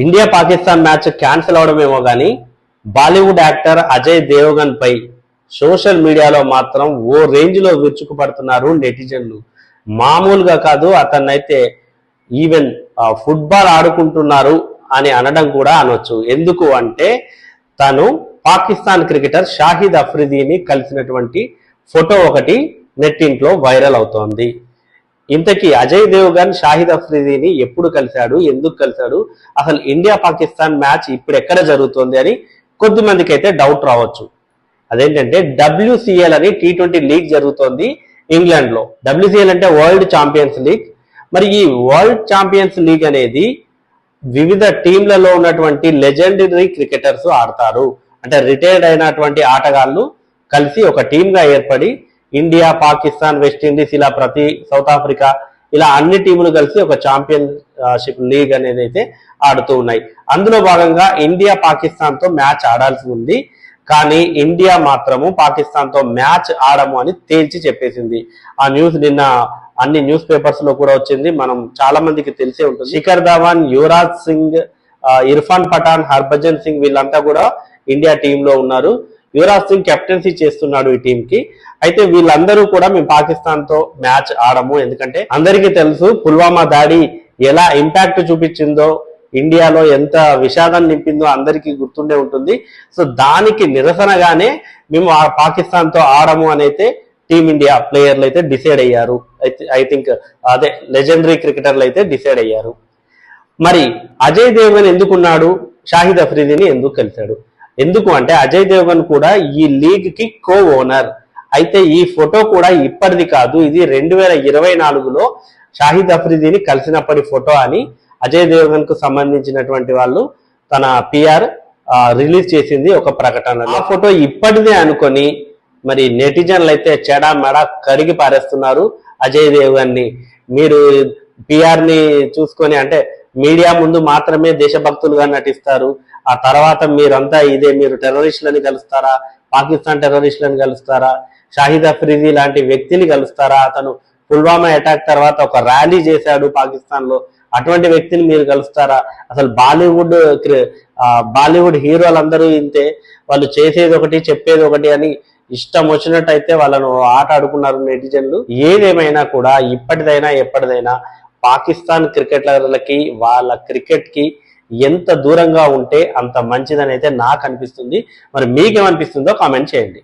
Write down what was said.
India Pakistan match cancel అవడమేమో కానీ Bollywood actor Ajay Devgan పై social మీడియాలో మాత్రం ఓ రేంజ్ లో విరుచుకుపడుతున్నారు నెటిజన్లు. మామూలుగా కాదు, అతన్నైతే ఈవెన్ ఫుట్బాల్ ఆడుకుంటున్నారు అని అనడం కూడా అనొచ్చు. ఎందుకు అంటే తను పాకిస్తాన్ క్రికెటర్ షాహిద్ అఫ్రిదీని కలిసినటువంటి ఫోటో ఒకటి నెట్టింట్లో వైరల్ అవుతోంది. ఇంతకీ అజయ్ దేవగన్ షాహిద్ అఫ్రిదీని ఎప్పుడు కలిశాడు, ఎందుకు కలిశాడు, అసలు ఇండియా పాకిస్తాన్ మ్యాచ్ ఇప్పుడు ఎక్కడ జరుగుతుంది అని కొద్దిమందికి అయితే డౌట్ రావచ్చు. అదేంటంటే WCL అని T20 లీగ్ జరుగుతోంది ఇంగ్లాండ్ లో. WCL అంటే వరల్డ్ ఛాంపియన్స్ లీగ్. మరి ఈ వరల్డ్ ఛాంపియన్స్ లీగ్ అనేది వివిధ టీంలలో ఉన్నటువంటి లెజెండరీ క్రికెటర్స్ ఆడతారు. అంటే రిటైర్డ్ అయినటువంటి ఆటగాళ్ళు కలిసి ఒక టీమ్ గా ఏర్పడి ఇండియా, పాకిస్తాన్, వెస్టిండీస్ ఇలా ప్రతి సౌత్ ఆఫ్రికా ఇలా అన్ని టీములు కలిసి ఒక ఛాంపియన్షిప్ లీగ్ అనేది అయితే ఆడుతూ ఉన్నాయి. అందులో భాగంగా ఇండియా పాకిస్తాన్ తో మ్యాచ్ ఆడాల్సి ఉంది. కానీ ఇండియా మాత్రము పాకిస్తాన్ తో మ్యాచ్ ఆడము అని తేల్చి చెప్పేసింది. ఆ న్యూస్ నిన్న అన్ని న్యూస్ పేపర్స్ లో కూడా వచ్చింది. మనం చాలా మందికి తెలిసే ఉంటుంది. శిఖర్ ధవన్, యువరాజ్ సింగ్, ఇర్ఫాన్ పఠాన్, హర్భజన్ సింగ్ వీళ్ళంతా కూడా ఇండియా టీమ్ లో ఉన్నారు. యువరాజ్ సింగ్ కెప్టెన్సీ చేస్తున్నాడు ఈ టీం కి. అయితే వీళ్ళందరూ కూడా మేము పాకిస్తాన్ తో మ్యాచ్ ఆడము, ఎందుకంటే అందరికీ తెలుసు పుల్వామా దాడి ఎలా ఇంపాక్ట్ చూపించిందో, ఇండియాలో ఎంత విషాదం నింపిందో అందరికీ గుర్తుండే ఉంటుంది. సో దానికి నిరసనగానే మేము పాకిస్తాన్ తో ఆడము అని అయితే టీమిండియా ప్లేయర్లు అయితే డిసైడ్ అయ్యారు. ఐ థింక్ అదే లెజెండరీ క్రికెటర్లు అయితే డిసైడ్ అయ్యారు. మరి అజయ్ దేవగన్ ఎందుకున్నాడు, షాహిద్ అఫ్రిదీని ఎందుకు కలిశాడు? ఎందుకు అంటే అజయ్ దేవగన్ కూడా ఈ లీగ్ కి కో ఓనర్. అయితే ఈ ఫోటో కూడా ఇప్పటిది కాదు, ఇది 2024లో షాహిద్ అఫ్రిదీని కలిసినప్పటి ఫోటో అని అజయ్ దేవగన్ కు సంబంధించినటువంటి వాళ్ళు తన PR రిలీజ్ చేసింది ఒక ప్రకటన. ఆ ఫోటో ఇప్పటిదే అనుకొని మరి నెటిజన్లు అయితే చెడా మెడా కడిగి పారేస్తున్నారు అజయ్ దేవగన్ ని. మీరు PR ని చూసుకొని అంటే మీడియా ముందు మాత్రమే దేశభక్తులుగా నటిస్తారు, ఆ తర్వాత మీరంతా ఇదే మీరు టెర్రరిస్టులని కలుస్తారా, పాకిస్తాన్ టెర్రరిస్టులను కలుస్తారా, షాహిద్ అఫ్రిదీ లాంటి వ్యక్తిని కలుస్తారా, అతను పుల్వామా అటాక్ తర్వాత ఒక ర్యాలీ చేశాడు పాకిస్తాన్ లో, అటువంటి వ్యక్తిని మీరు కలుస్తారా? అసలు బాలీవుడ్ హీరోలందరూ ఇంతే, వాళ్ళు చేసేది ఒకటి చెప్పేది ఒకటి అని ఇష్టం వచ్చినట్టు అయితే వాళ్ళను ఆట ఆడుకున్నారు నెటిజన్లు. ఏదేమైనా కూడా ఇప్పటిదైనా ఎప్పటిదైనా పాకిస్తాన్ క్రికెటర్లకి వాళ్ళ క్రికెట్ కి ఎంత దూరంగా ఉంటే అంత మంచిదని అయితే నాకు అనిపిస్తుంది. మరి మీకేమనిపిస్తుందో కామెంట్ చేయండి.